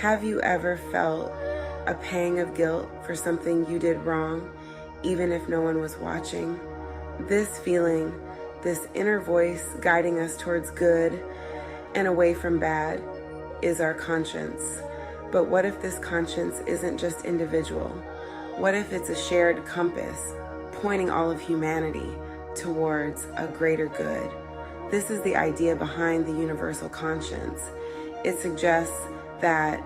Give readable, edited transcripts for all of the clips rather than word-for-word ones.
Have you ever felt a pang of guilt for something you did wrong, even if no one was watching? This feeling, this inner voice guiding us towards good and away from bad, is our conscience. But what if this conscience isn't just individual? What if it's a shared compass pointing all of humanity towards a greater good? This is the idea behind the universal conscience. It suggests that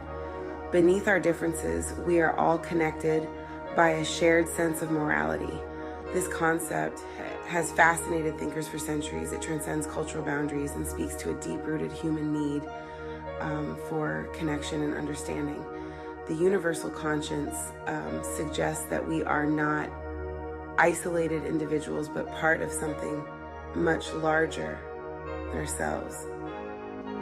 beneath our differences, we are all connected by a shared sense of morality. This concept has fascinated thinkers for centuries. It transcends cultural boundaries and speaks to a deep-rooted human need for connection and understanding. The universal conscience suggests that we are not isolated individuals, but part of something much larger than ourselves.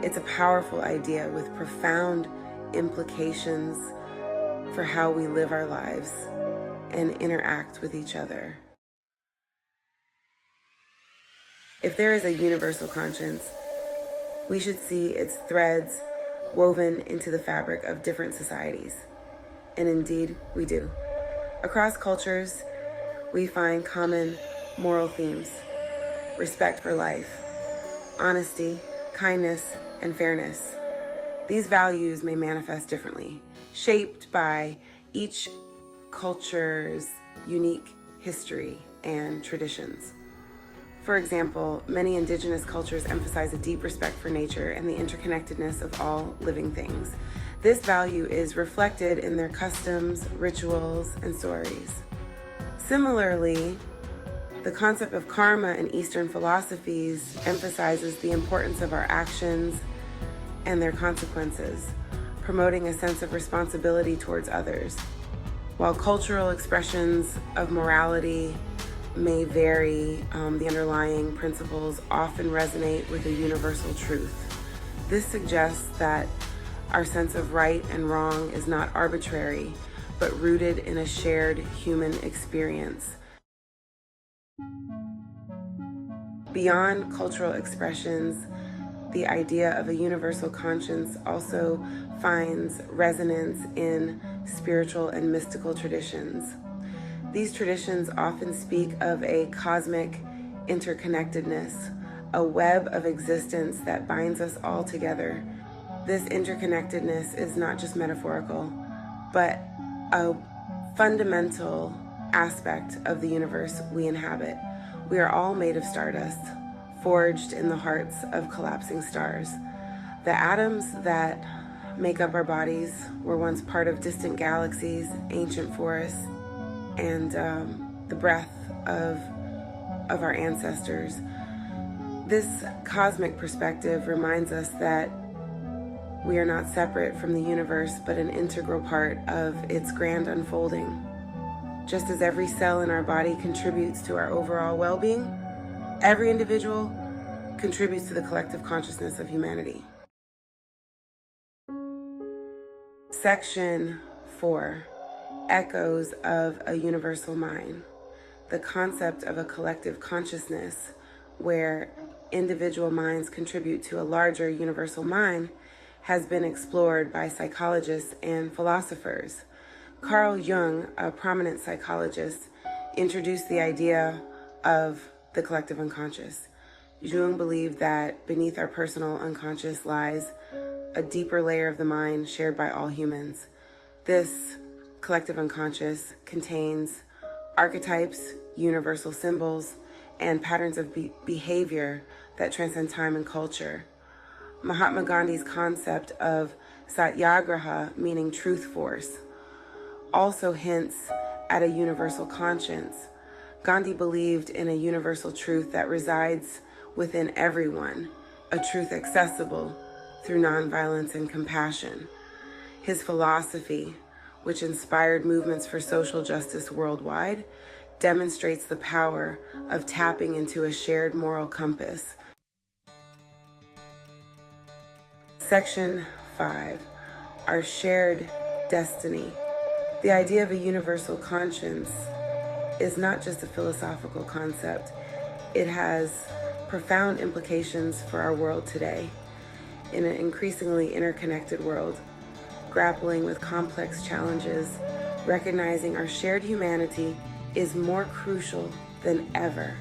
It's a powerful idea with profound implications for how we live our lives and interact with each other. If there is a universal conscience, we should see its threads woven into the fabric of different societies. And indeed, we do. Across cultures, we find common moral themes: respect for life, honesty, kindness, and fairness. These values may manifest differently, shaped by each culture's unique history and traditions. For example, many indigenous cultures emphasize a deep respect for nature and the interconnectedness of all living things. This value is reflected in their customs, rituals, and stories. Similarly, the concept of karma in Eastern philosophies emphasizes the importance of our actions and their consequences, promoting a sense of responsibility towards others. While cultural expressions of morality may vary, the underlying principles often resonate with a universal truth. This suggests that our sense of right and wrong is not arbitrary, but rooted in a shared human experience. Beyond cultural expressions, the idea of a universal conscience also finds resonance in spiritual and mystical traditions. These traditions often speak of a cosmic interconnectedness, a web of existence that binds us all together. This interconnectedness is not just metaphorical, but a fundamental aspect of the universe we inhabit. We are all made of stardust, forged in the hearts of collapsing stars. The atoms that make up our bodies were once part of distant galaxies, ancient forests, and the breath of our ancestors. This cosmic perspective reminds us that we are not separate from the universe, but an integral part of its grand unfolding. Just as every cell in our body contributes to our overall well-being, every individual contributes to the collective consciousness of humanity. Section 4. Echoes of a universal mind. The concept of a collective consciousness where individual minds contribute to a larger universal mind has been explored by psychologists and philosophers. Carl Jung, a prominent psychologist, introduced the idea of the collective unconscious. Jung believed that beneath our personal unconscious lies a deeper layer of the mind shared by all humans. This collective unconscious contains archetypes, universal symbols, and patterns of behavior that transcend time and culture. Mahatma Gandhi's concept of satyagraha, meaning truth force, also hints at a universal conscience. Gandhi believed in a universal truth that resides within everyone, a truth accessible through nonviolence and compassion. His philosophy, which inspired movements for social justice worldwide, demonstrates the power of tapping into a shared moral compass. Section 5. Our shared destiny. The idea of a universal conscience is not just a philosophical concept. It has profound implications for our world today. In an increasingly interconnected world, grappling with complex challenges, recognizing our shared humanity is more crucial than ever.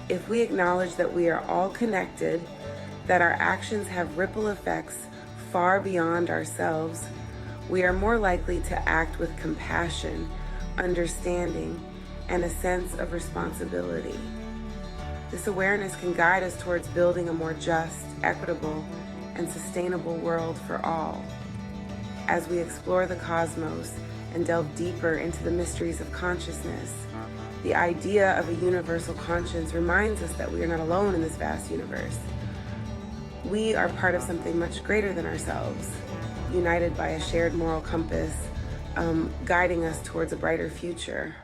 If we acknowledge that we are all connected, that our actions have ripple effects far beyond ourselves, we are more likely to act with compassion, understanding, and a sense of responsibility. This awareness can guide us towards building a more just, equitable, and sustainable world for all. As we explore the cosmos and delve deeper into the mysteries of consciousness, the idea of a universal conscience reminds us that we are not alone in this vast universe. We are part of something much greater than ourselves, united by a shared moral compass, guiding us towards a brighter future.